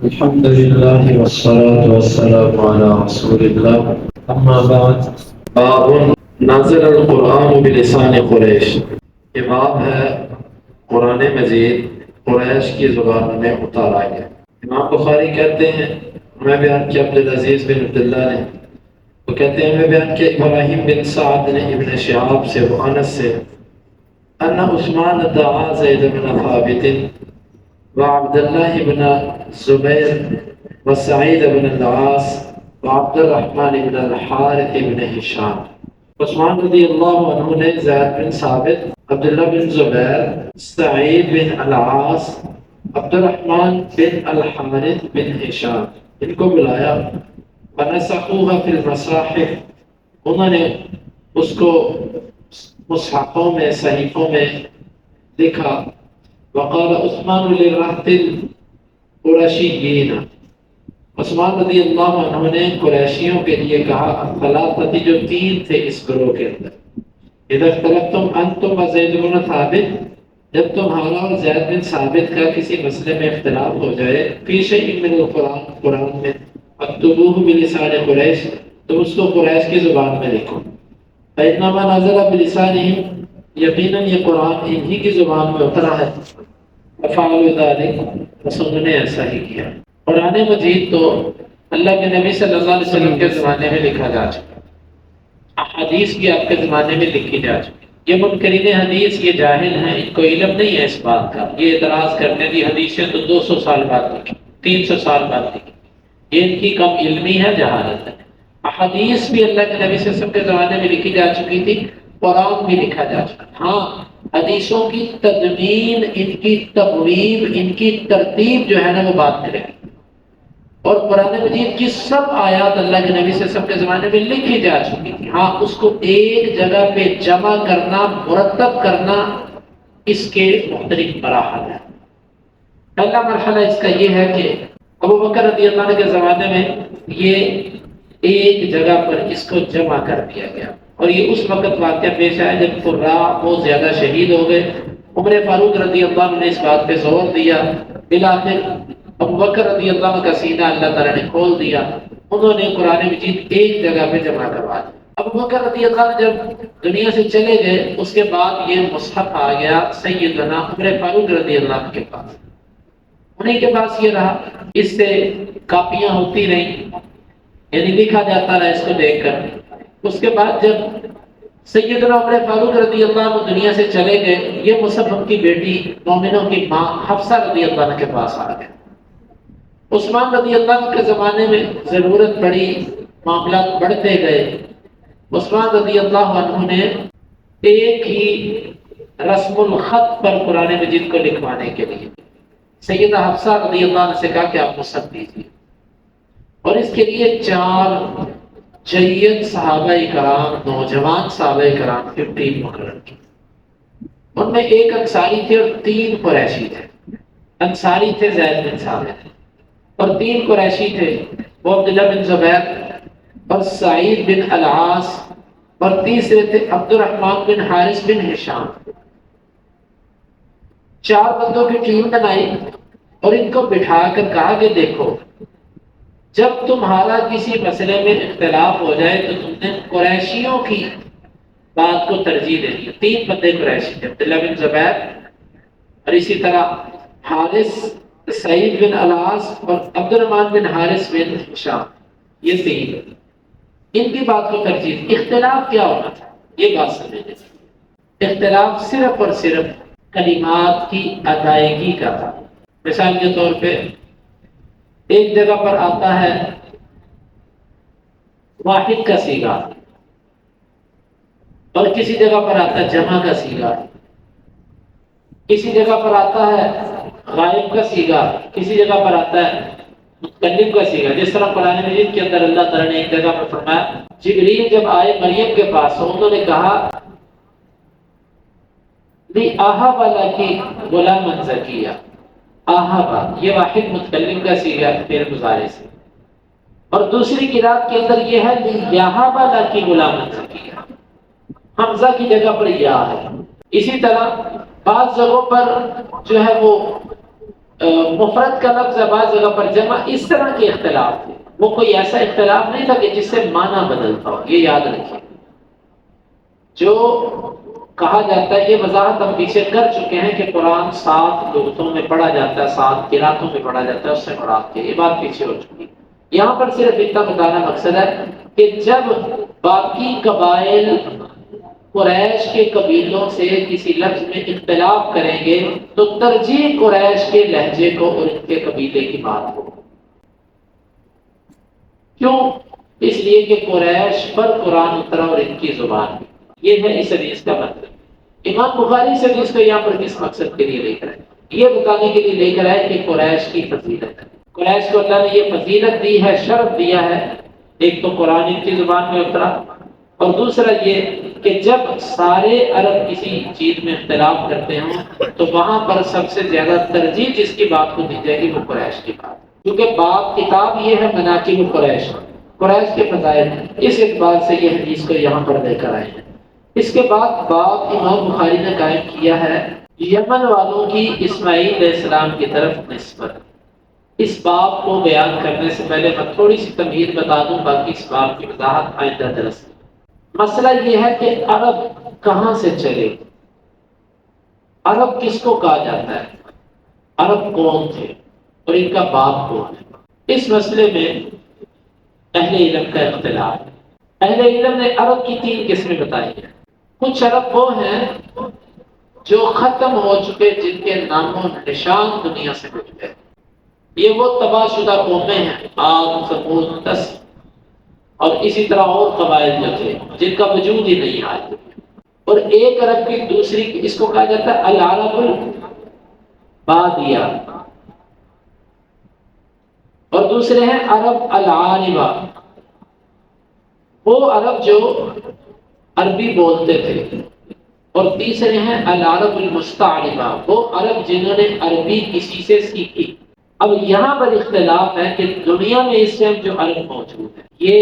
الحمد لله والصلاة والسلام على رسول الله أما بعد باب نازل القرآن بلسان قریش. یہ باب ہے قرآن مجید قریش کی زبان میں اتارا گیا. امام بخاری کہتے ہیں ہمیں بیان کیا عبدالعزیز بن عبداللہ نے، وہ کہتے ہیں ہمیں بیان کیا ابراہیم بن سعد نے ابن شہاب سے و انس سے ان عثمان دعا زید بن ثابت وعبد الله بن الزبير وسعيد بن العاص وعبد الرحمن بن الحارث بن هشام. عثمان رضی اللہ عنہ نے زید بن ثابت، عبداللہ بن زبیر، سعید بن العاص، عبد الرحمن بن الحارث بن ہشام ان کو بلایا. ونسخوها فی المصاحف، انہوں نے اس کو مصحفوں میں صحیفوں میں لکھا. وقال عثمان للرهط القرشیین، عثمان رضی اللہ عنہ نے قریشیوں کے لیے کہا الثلاثہ جو تین تھے اس گروہ کے اندر، اذا اختلفتم انتم وزید بن ثابت، جب تمہارا اور زید بن ثابت کا کسی مسئلے میں اختلاف ہو جائے فی شیء من القرآن، قرآن میں، اکتبوہ بلسان قریش، تم اس کو قریش کی زبان میں لکھو. فإنما نزل بلسانہم، یقیناً یہ قرآن انہی کی زبان میں اترا ہے. فعلوا ذلك، رسول نے ایسا ہی کیا. قرآن مجید تو اللہ کے نبی صلی اللہ علیہ وسلم کے زمانے میں لکھا جا چکا، احادیث بھی آپ کے زمانے میں لکھی جا چکی. یہ منکرین حدیث یہ جاہل ہیں، ان کو علم نہیں ہے اس بات کا. یہ اعتراض کرتے ہیں حدیثیں تو 200 سال بعد لکھی، 300 سال بعد لکھی. یہ ان کی کم علمی ہے، جہالت ہے. احادیث بھی اللہ کے نبی صلی اللہ علیہ وسلم کے زمانے میں لکھی جا چکی تھی، قرآن بھی لکھا جا چکا. ہاں حدیثوں کی تدوین، ان کی تبویب، ان کی ترتیب جو ہے نا وہ بات کرے گی. اور قرآن مجید کی سب آیات اللہ کے نبی صلی اللہ علیہ وسلم کے زمانے میں لکھی جا چکی تھی. ہاں اس کو ایک جگہ پہ جمع کرنا، مرتب کرنا، اس کے مختلف مراحل ہیں. پہلا مرحلہ اس کا یہ ہے کہ ابو بکر رضی اللہ عنہ کے زمانے میں یہ ایک جگہ پر اس کو جمع کر دیا گیا. اور یہ اس وقت واقعہ پیش آیا جب قراء بہت زیادہ شہید ہو گئے. عمر فاروق رضی اللہ عنہ نے اس بات پہ زور دیا. بالآخر ابو بکر رضی اللہ عنہ کا سینہ اللہ تعالیٰ نے کھول دیا. انہوں نے قرآن مجید ایک جگہ پہ جمع کروا دیا. ابو بکر رضی اللہ عنہ جب دنیا سے چلے گئے اس کے بعد یہ مصحف آ گیا سیدنا عمر فاروق رضی اللہ عنہ کے پاس. انہیں کے پاس یہ رہا، اس سے کاپیاں ہوتی رہیں، یعنی لکھا جاتا رہا اس کو دیکھ کر. اس کے بعد جب سیدنا عمر فاروق رضی اللہ عنہ دنیا سے چلے گئے، یہ مصحف ان کی بیٹی مومنوں کی ماں حفصہ رضی اللہ عنہ کے پاس آ گئے. عثمان رضی اللہ عنہ کے زمانے میں ضرورت پڑی، معاملات بڑھتے گئے. عثمان رضی اللہ عنہ نے ایک ہی رسم الخط پر قرآن مجید کو لکھوانے کے لیے سیدہ حفصہ رضی اللہ عنہ سے کہا کہ آپ مصحف دیجیے. اور اس کے لیے 4 جید صحابہ کرام، نوجوان صحابہ کرام 15 مقرر کی. ان میں ایک انصاری تھے اور 3 قریشی تھے. انصاری تھے زید بن ثابت، اور 3 قریشی تھے وہ عبداللہ بن زبیر اور سعید بن العاص، اور تیسرے تھے عبد الرحمن بن حارث بن ہشام. 4 بندوں کی ٹیم بنائی اور ان کو بٹھا کر کہا کہ دیکھو جب تمہارا کسی مسئلے میں اختلاف ہو جائے تو تم نے قریشیوں کی بات کو ترجیح دینی ہے. 3 بندے قریشی تھے، عبداللہ بن زبیر اور اسی طرح حارث، سعید بن العاص اور عبد الرحمن بن حارث بن ہشام. یہ 3 ان کی بات کو ترجیح. اختلاف کیا ہونا تھا یہ بات سمجھیں. اختلاف صرف اور صرف کلمات کی ادائیگی کا تھا. مثال کے طور پہ ایک جگہ پر آتا ہے واحد کا صیغہ اور کسی جگہ پر آتا ہے جمع کا صیغہ، کسی جگہ پر آتا ہے غائب کا صیغہ، کسی جگہ پر آتا ہے متکلم کا صیغہ. جس طرح قرآن مجید کے اندر اللہ تعالیٰ نے ایک جگہ پر فرمایا جبریل جب آئے مریم کے پاس انہوں نے کہا لی آہا والا کی غلام زکیہ. آہا یہ واحد متکلم کا صیغہ ہے فعل مضارع سے، اور دوسری قرات کے اندر یہ ہے یہاں والا کی غلام زکیہ، حمزہ کی جگہ پر یا ہے. اسی طرح بعض جگہوں پر جو ہے وہ مفرد کا لفظ ہے، بعض جگہ پر جمع، اس طرح کے اختلاف تھے، وہ کوئی ایسا اختلاف نہیں تھا کہ جس سے معنی بدلتا ہو، یہ یاد رکھیے۔ جو کہا جاتا ہے، یہ وضاحت ہم پیچھے کر چکے ہیں کہ قرآن 7 لغتوں میں پڑھا جاتا ہے، 7 قراتوں میں پڑھا جاتا ہے، اس سے مراد کے یہ بات پیچھے ہو چکی ہے۔ یہاں پر صرف اتنا بتانا مقصد ہے کہ جب باقی قبائل قریش کے قبیلوں سے کسی لفظ میں اختلاف کریں گے تو ترجیح قریش کے لہجے کو اور ان کے قبیلے کی بات ہو۔ کیوں؟ اس لیے کہ قریش پر قرآن اترا اور ان کی زبان بھی۔ یہ ہے اس حدیث کا مطلب۔ امام بخاری اس حدیث کو یہاں پر کس مقصد کے لیے لے کر آئے؟ یہ بتانے کے لیے لے کر آئے کہ قریش کی فضیلت ہے، قریش کو اللہ نے یہ فضیلت دی ہے، شرف دیا ہے۔ ایک تو قرآن ان کی زبان میں اترا، اور دوسرا یہ کہ جب سارے عرب کسی چیز میں اختلاف کرتے ہوں تو وہاں پر سب سے زیادہ ترجیح جس کی بات کو دی جائے گی وہ قریش کی بات، کیونکہ باب کتاب یہ ہے مناقب قریش، قریش کے فضائل، اس اعتبار سے یہ حدیث کو یہاں پر لے کر آئے ہیں۔ اس کے بعد باب امام بخاری نے قائم کیا ہے یمن والوں کی اسماعیل علیہ السلام کی طرف نسبت۔ اس باب کو بیان کرنے سے پہلے میں تھوڑی سی تمہید بتا دوں، باقی اس باب کی وضاحت آئندہ درس۔ مسئلہ یہ ہے کہ عرب کہاں سے چلے، عرب کس کو کہا جاتا ہے، عرب کون تھے اور ان کا باپ کون ہے؟ اس مسئلے میں اہل علم کا اختلاف ہے۔ اہل علم نے عرب کی 3 قسمیں بتائی ہیں۔ کچھ عرب وہ ہیں جو ختم ہو چکے، جن کے نام و نشان دنیا سے مٹ گئے، یہ وہ تباہ شدہ قومیں ہیں، عاد، ثمود، تس اور اسی طرح اور قبائل جو تھے جن کا وجود ہی نہیں آج۔ اور ایک عرب کی دوسری، اس کو کہا جاتا ہے العرب البادیہ، اور دوسرے ہیں عرب العاربہ، وہ عرب جو عربی بولتے تھے، اور تیسرے ہیں العرب المستعربہ، وہ عرب جنہوں نے عربی کسی سے سیکھی۔ اب یہاں پر اختلاف ہے کہ دنیا میں اس ٹائم جو عرب موجود ہے یہ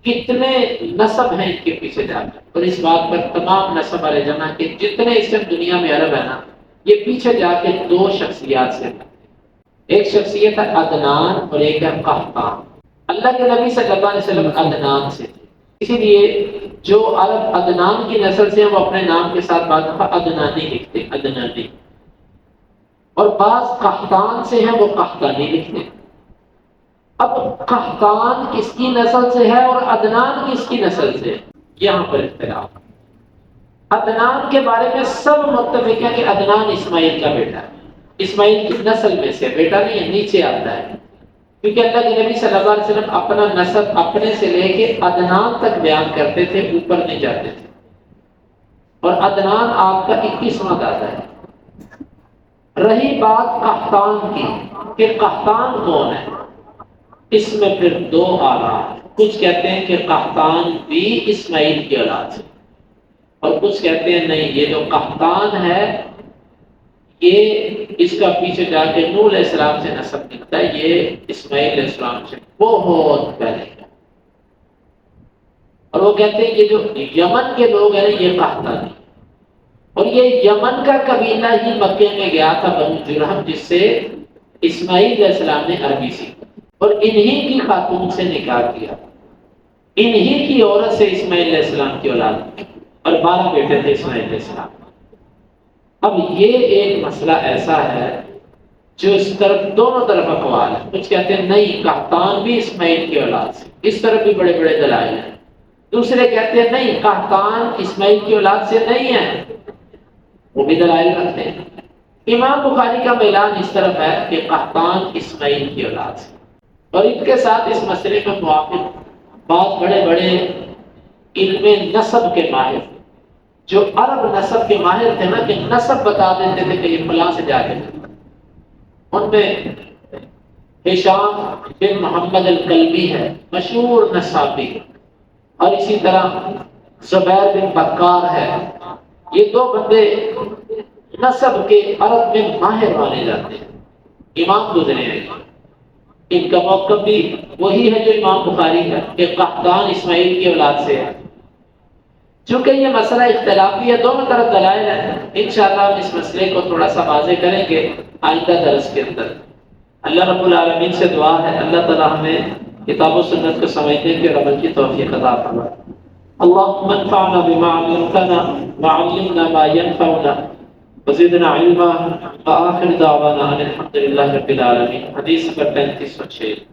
کتنے نسب ہیں ان کے پیچھے جا کر، اور اس بات پر تمام نسب والے جمع کے جتنے اس ٹائم دنیا میں عرب ہے نا، یہ پیچھے جا کے 2 شخصیات سے، ایک شخصیت ہے عدنان اور ایک ہے قحطان۔ اللہ کے نبی صلی اللہ علیہ وسلم عدنان سے تھے، اسی لیے جو عرب عدنان کی نسل سے ہیں وہ اپنے نام کے ساتھ بعض دفعہ عدنانی لکھتے، عدنانی، اور بعض قحطان سے ہیں وہ قحطانی لکھتے۔ اب قحطان کس کی نسل سے ہے اور عدنان کس کی نسل سے ہے، یہاں پر اختلاف۔ عدنان کے بارے میں سب متفق ہے کہ عدنان اسماعیل کا بیٹا ہے، اسماعیل کی نسل میں سے، بیٹا نہیں ہے، نیچے آتا ہے، کیونکہ اللہ کے نبی صلی اللہ علیہ وسلم اپنا نسب اپنے سے لے کے عدنان تک بیان کرتے تھے، اوپر نہیں جاتے تھے، اور عدنان آپ کا 21واں دادا ہے۔ رہی بات قحطان کی کہ قحطان کون ہے، اس میں پھر 2 آراء، کچھ کہتے ہیں کہ قحطان بھی اسماعیل کی اولاد سے، اور کچھ کہتے ہیں نہیں، یہ جو قحطان ہے یہ اس کا پیچھے جا کے نوح علیہ السلام سے نسب نکلتا ہے، یہ اسماعیل علیہ السلام سے بہت پہلے کا۔ اور وہ کہتے ہیں یہ جو یمن کے لوگ ہیں یہ قحطانی، اور یہ یمن کا قبیلہ ہی مکے میں گیا تھا، بنو جرہم، جس سے اسماعیل علیہ السلام نے عربی سیکھی، اور انہی کی خاتون سے نکاح کیا، انہی کی عورت سے اسماعیل علیہ السلام کی اولاد، اور 12 بیٹے تھے اسماعیل علیہ السلام۔ اب یہ ایک مسئلہ ایسا ہے جو اس طرف دونوں طرف اقوال ہے، کچھ کہتے ہیں نہیں قحطان بھی اسماعیل کی اولاد سے، اس طرف بھی بڑے بڑے دلائل ہیں، دوسرے کہتے ہیں نہیں قحطان اسماعیل کی اولاد سے نہیں ہے، وہ بھی دلائل رکھتے ہیں۔ امام بخاری کا میلان اس طرف ہے کہ قحطان اسماعیل کی اولاد سے، اور ان کے ساتھ اس مسئلے میں موافق بہت بڑے بڑے علم نسب کے ماہر، جو عرب نسب کے ماہر تھے نا، کہ نسب بتا دیتے تھے کہ یہ فلاں سے جا کے، ان میں ہشام بن محمد الکلبی ہے، مشہور نسابی، اور اسی طرح زبیر بن بکار ہے، یہ 2 بندے نسب کے عرب میں ماہر مانے جاتے ہیں، امام گزرے ہیں، ان کا موقف بھی وہی ہے جو امام بخاری ہے کہ قحطان اسماعیل کی اولاد سے ہے۔ چونکہ یہ مسئلہ اختلافی ہے، دونوں طرف دلائل ہیں، انشاءاللہ ہم اس مسئلے کو تھوڑا سا واضح کریں گے آئندہ درس کے اندر۔ اللہ رب العالمین سے دعا ہے اللہ تعالی ہمیں کتاب و سنت کو سمجھنے کے اور عمل کی توفیق عطا فرمائے۔ اللهم انفعنا بما علمتنا وعلمنا ما ينفعنا وزدنا علما، وآخر دعوانا ان الحمد للہ رب العالمین۔ حدیث نمبر 3506۔